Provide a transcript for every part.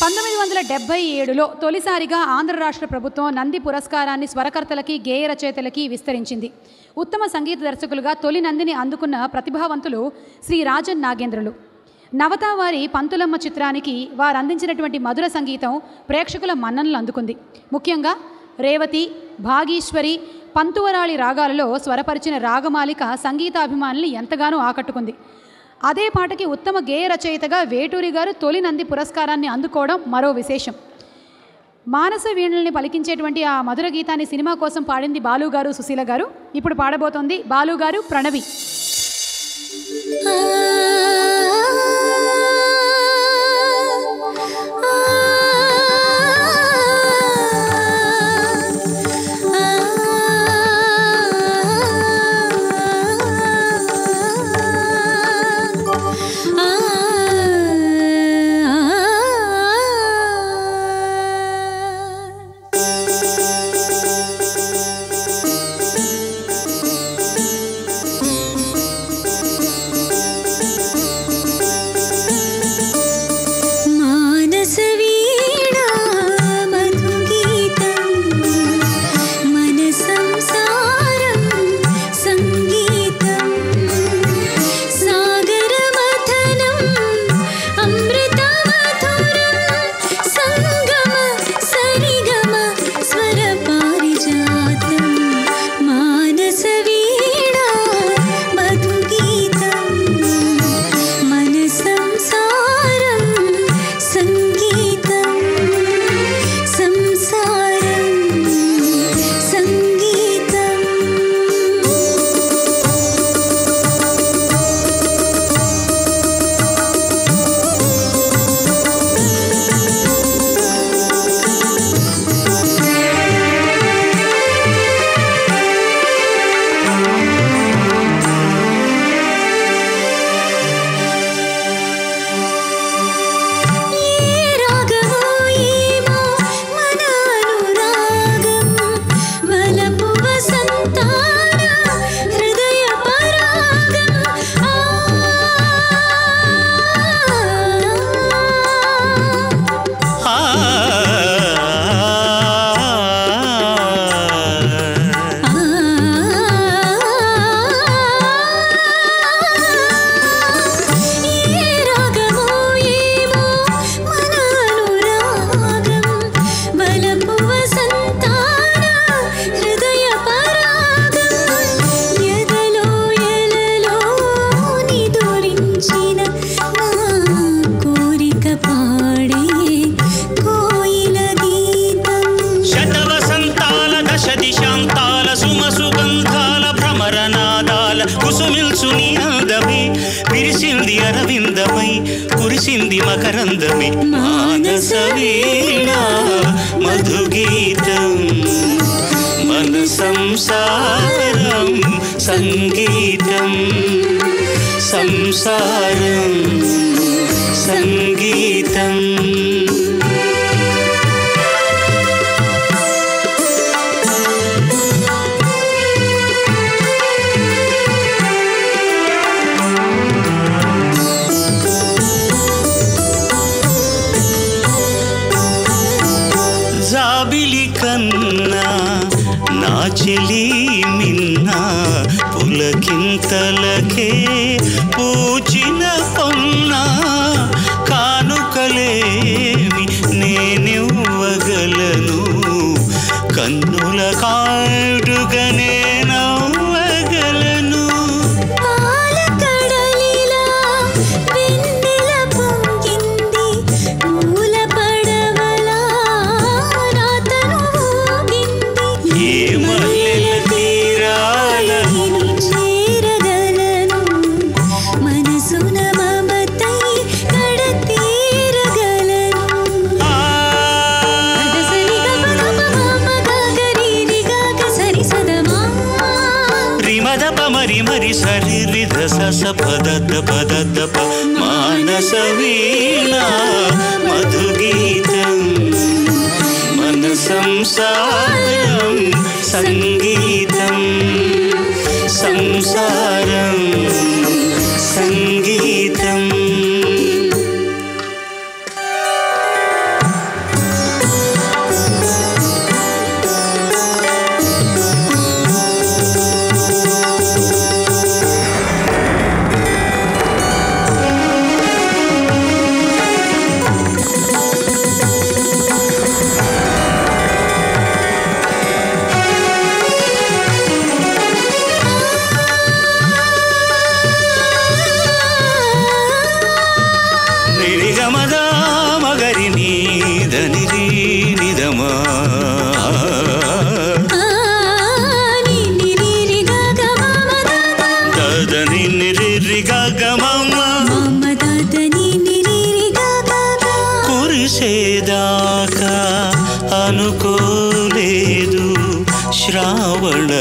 1977లో తొలిసారిగా ఆంధ్ర రాష్ట్ర ప్రభుత్వం నంది పురస్కారాన్ని స్వరకర్తలకి, గేయ రచయితలకి విస్తరించింది. ఉత్తమ సంగీత దర్శకులుగా తొలి నందిని అందుకున్న ప్రతిభావంతులు శ్రీ రాజన్ నాగేంద్రులు. నవత వారి పంతులమ్మ చిత్రానికి వారు అందించినటువంటి మధుర సంగీతం ప్రేక్షకుల మన్ననలు అందుకుంది. ముఖ్యంగా రేవతి, భాగీశ్వరి, పంతువరాళి రాగాలలో స్వరపరిచిన రాగమాలిక సంగీతాభిమానుల్ని ఎంతగానో ఆకట్టుకుంది. అదే పాటకి ఉత్తమ గేయ రచయితగా వేటూరి గారు తొలి నంది పురస్కారాన్ని అందుకోవడం మరో విశేషం. మానస వీణల్ని పలికించేటువంటి ఆ మధుర గీతాన్ని సినిమా కోసం పాడింది బాలు గారు, సుశీల గారు. ఇప్పుడు పాడబోతోంది బాలు గారు, ప్రణవి. కురిసింది మకరందమే మానస వీణ మధుగీతం మన సంసారం సంగీతం సంసారం సంగీతం. చెలి మిన్న పులకింతలకే పూచిన పొన్న కానుకలేమి నేనివ్వగలను కన్నుల కాడుగనే నవ్వగలను. పదదప మానస వీణ మధుగీతం మన సంసారం సంగీతం సంసారం సంగీతం. కురిసేదాకా అనుకోలేదు శ్రావణ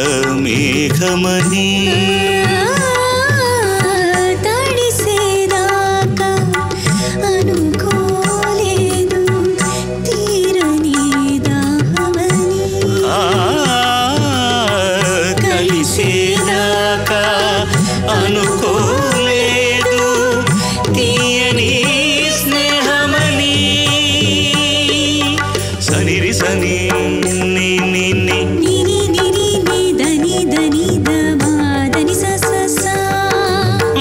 మేఘమని తడిసేదాకా అనుకోలేదు తీరని దాహమని కలిసేదాకా అనుకోలేదు తీయని స్నేహమని సనిరి సని ని ని ని నిరి నిరి ని దని దని దమాదని స స స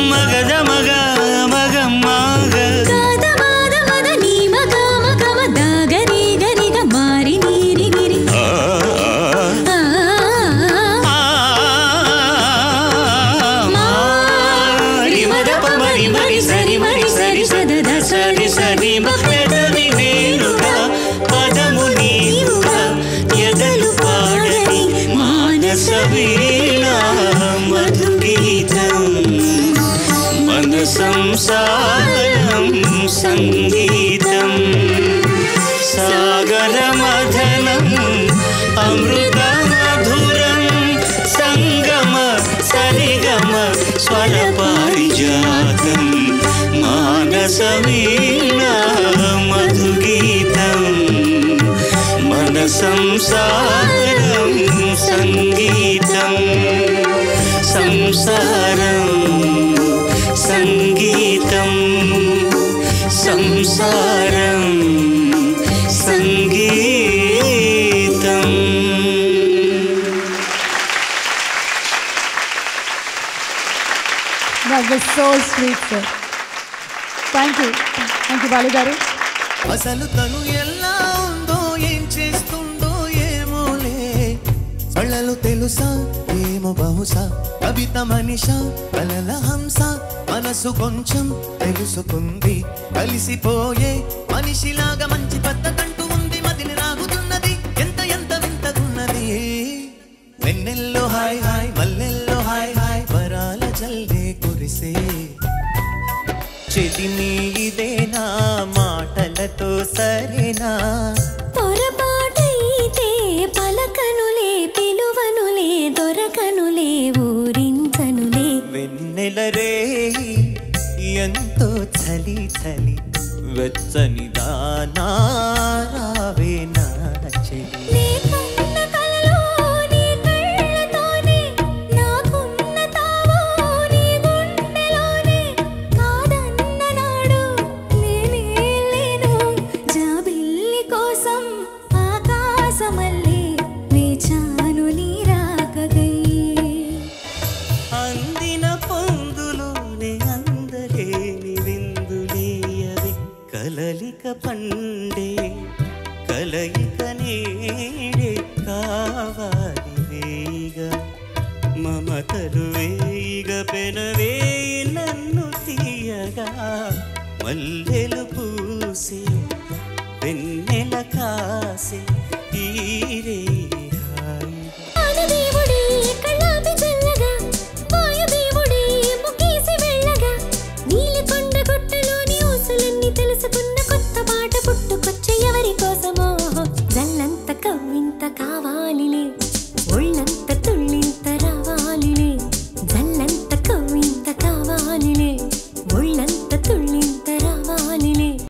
మగద మగ మగ మగ గద మద మద ని మగ మగ మద గరి గరి గ మారి నీరి గిరి మారి మద ప మరి మరి సరి మరి సరి సద ద సరి సరి మగదవి వేరుగా పదము నీవుగా ఎదలు పాడని మానస వీణ మధుగీతం మన సంసారం సంగీతం సాగర మథనం అమృత మధురం సంగమ సరిగమ స్వర పారిజాతం మానస వీణ మధుగీతం మన సంసారం సంగీతం సంసారం సంగీతం సంసారం సంగీతం. That was so sweet, sir. Thank you. Thank you, Balu garu. అసలు తను ఎలా ఉందో ఏం చేస్తుందో ఏమోలే కళ్ళలు తెలుసా ఏమో బహుశా కవిత మనిష కలల హంస మనసు కొంచెం తెలుసుకుంది కలిసిపోయే మనిషిలాగా మంచి పద్ధతంటూ ఉంది మదిని రాగుతున్నది ఎంత ఎంత వింతగున్నది వెన్నెల్లో హాయ్ హాయ్ మల్లెల్లో హాయ్ హాయ్ వరాల జల్దే కురిసే చెలిని ఇదేనా మాటలతో సరేనా పొరపాటైతే పలకనులే పిలువనులే దొరకనులే ఊరించనులే వెన్నెల రే ఎంతో చలి చలి వెచ్చని దానా రావే నా చెలి నీకున్న కలలో నీ కళ్ళతోనే నాకున్న తావో నీ గుండెలోనే కాదన్న నాడు నేనే లేను జాబిల్లి కోసం ఆకాశమల్లే వేచాను నీ రాకగై అందిన పొందులోనే అందలేని విందులేయవి కలలిక పండే కలయిక నేడే కావాలి వేయిగా మమతలు వేయిగ పెనవేయి నన్ను తీయగా మల్లెలు పూసే వెన్నెల కాసే